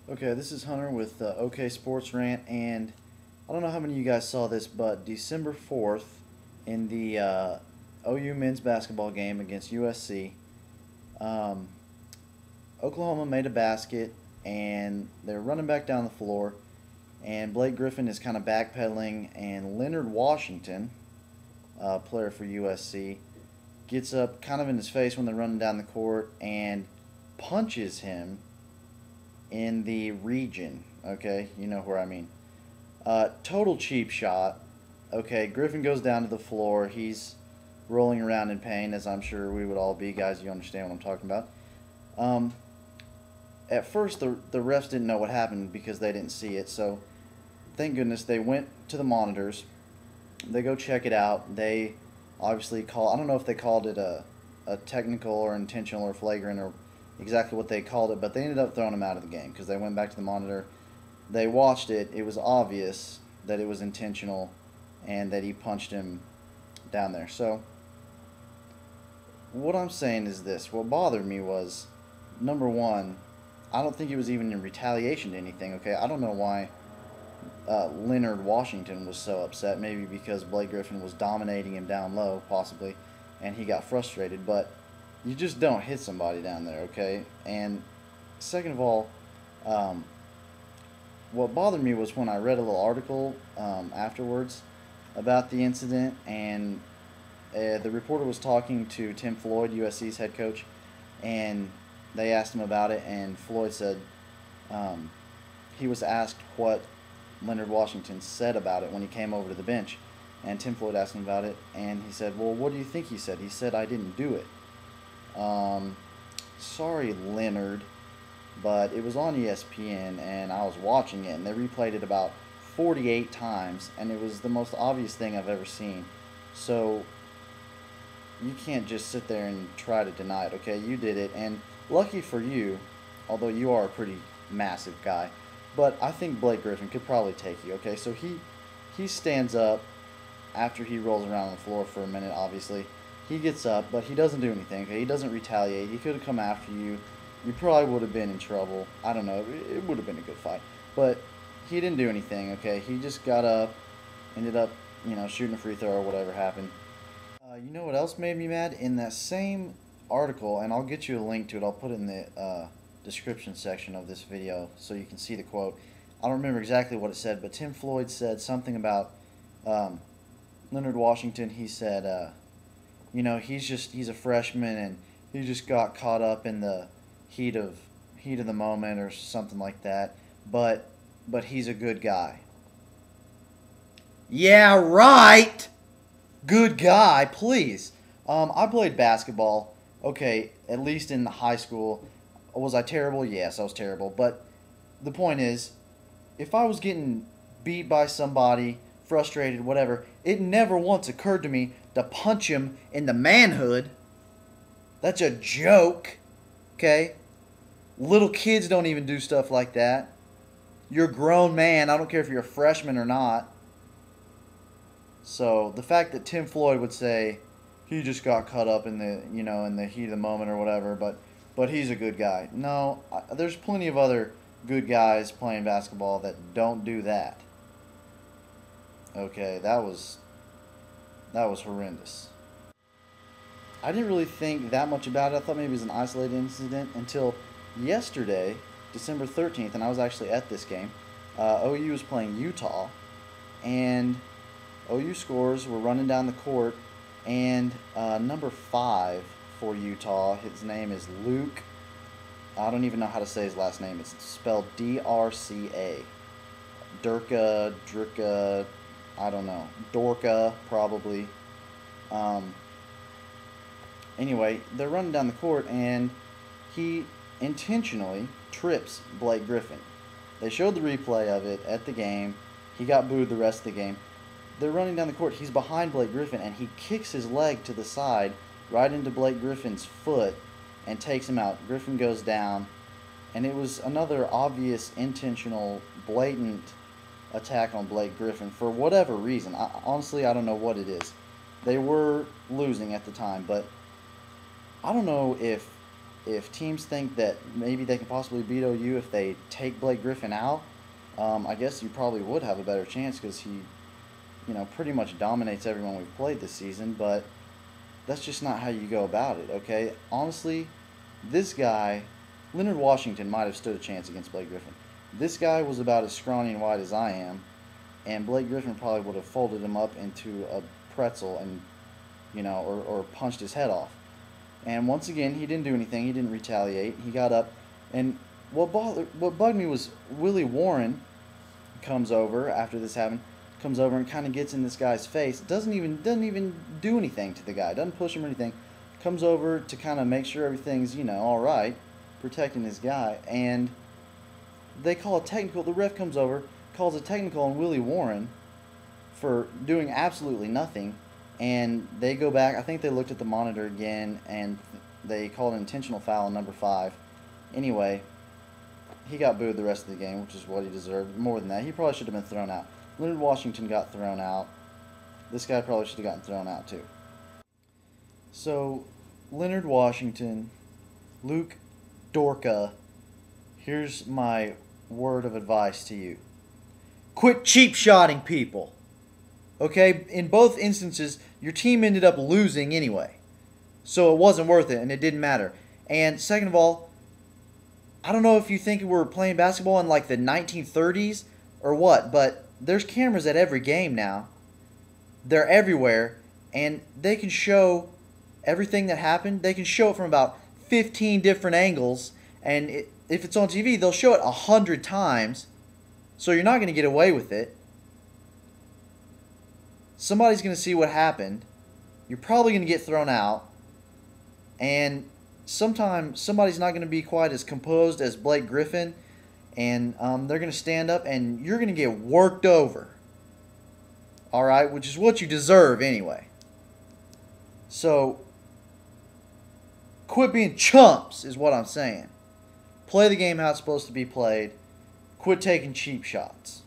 Okay, this is Hunter with OKSportsRant, and I don't know how many of you guys saw this, but December 4th, in the OU men's basketball game against USC, Oklahoma made a basket, and they're running back down the floor, and Blake Griffin is kind of backpedaling, and Leonard Washington, player for USC, gets up kind of in his face when they're running down the court and punches him in the region. Okay, you know where I mean. Total cheap shot. Okay, Griffin goes down to the floor. He's rolling around in pain, as I'm sure we would all be. Guys, you understand what I'm talking about. At first, the refs didn't know what happened because they didn't see it. So, thank goodness they went to the monitors. They go check it out. They obviously I don't know if they called it a technical or intentional or flagrant or exactly what they called it, but they ended up throwing him out of the game because they went back to the monitor. They watched it. It was obvious that it was intentional and that he punched him down there. So what I'm saying is this. What bothered me was, number one, I don't think it was even in retaliation to anything. Okay, I don't know why Leonard Washington was so upset. Maybe because Blake Griffin was dominating him down low, possibly, and he got frustrated. But you just don't hit somebody down there, okay? And second of all, what bothered me was when I read a little article afterwards about the incident, and the reporter was talking to Tim Floyd, USC's head coach, and they asked him about it, and Floyd said he was asked what Leonard Washington said about it when he came over to the bench, and Tim Floyd asked him about it, and he said, well, what do you think he said? He said, I didn't do it. Sorry, Leonard, but it was on ESPN, and I was watching it, and they replayed it about 48 times, and it was the most obvious thing I've ever seen. So you can't just sit there and try to deny it, okay? You did it, and lucky for you, although you are a pretty massive guy, but I think Blake Griffin could probably take you, okay? So he stands up after he rolls around on the floor for a minute, obviously. He gets up, but he doesn't do anything, okay? He doesn't retaliate. He could have come after you. You probably would have been in trouble. I don't know. It would have been a good fight. But he didn't do anything, okay? He just got up, ended up, shooting a free throw or whatever happened. You know what else made me mad? In that same article, and I'll get you a link to it. I'll put it in the description section of this video so you can see the quote. I don't remember exactly what it said, but Tim Floyd said something about Leonard Washington. He said, he's a freshman and he just got caught up in the heat of the moment or something like that. But he's a good guy. Yeah, right. Good guy, please. I played basketball. Okay, at least in high school. Was I terrible? Yes, I was terrible. But the point is, if I was getting beat by somebody, frustrated, whatever, it never once occurred to me to punch him in the manhood. That's a joke, okay? Little kids don't even do stuff like that. You're a grown man. I don't care if you're a freshman or not. So the fact that Tim Floyd would say he just got caught up in the in the heat of the moment or whatever, but he's a good guy. No, there's plenty of other good guys playing basketball that don't do that. Okay, that was horrendous. I didn't really think that much about it. I thought maybe it was an isolated incident until yesterday, December 13th, and I was actually at this game. OU was playing Utah, and OU scores. We're running down the court, and number 5 for Utah, his name is Luke. I don't even know how to say his last name. It's spelled D-R-C-A. Drka, I don't know. Dorka, probably. Anyway, they're running down the court, and he intentionally trips Blake Griffin. They showed the replay of it at the game. He got booed the rest of the game. They're running down the court. He's behind Blake Griffin, and he kicks his leg to the side right into Blake Griffin's foot and takes him out. Griffin goes down, and it was another obvious, intentional, blatant attack on Blake Griffin for whatever reason. Honestly, I don't know what it is. They were losing at the time, but I don't know if if teams think that maybe they can possibly beat OU if they take Blake Griffin out, I guess you probably would have a better chance because he, pretty much dominates everyone we've played this season. But that's just not how you go about it, okay? Honestly, this guy, Leonard Washington, might have stood a chance against Blake Griffin. This guy was about as scrawny and wide as I am, and Blake Griffin probably would have folded him up into a pretzel and, or punched his head off. And once again, he didn't do anything. He didn't retaliate. He got up, and what bugged me was Willie Warren comes over after this happened, comes over and kind of gets in this guy's face. Doesn't even do anything to the guy. Doesn't push him or anything. Comes over to kind of make sure everything's all right, protecting his guy. And they call a technical. The ref comes over, calls a technical on Willie Warren for doing absolutely nothing. And they go back. I think they looked at the monitor again, and they called an intentional foul on number 5. Anyway, he got booed the rest of the game, which is what he deserved. More than that, he probably should have been thrown out. Leonard Washington got thrown out. This guy probably should have gotten thrown out too. So, Leonard Washington, Luke Dorka, here's my word of advice to you. Quit cheap-shotting people. Okay? In both instances, your team ended up losing anyway. So it wasn't worth it, and it didn't matter. And second of all, I don't know if you think we're playing basketball in like the 1930s or what, but there's cameras at every game now. They're everywhere, and they can show everything that happened. They can show it from about 15 different angles, and if it's on TV, they'll show it 100 times, so you're not going to get away with it. Somebody's going to see what happened. You're probably going to get thrown out, and sometimes somebody's not going to be quite as composed as Blake Griffin, and they're going to stand up, and you're going to get worked over. All right, which is what you deserve anyway. So, quit being chumps is what I'm saying. Play the game how it's supposed to be played. Quit taking cheap shots.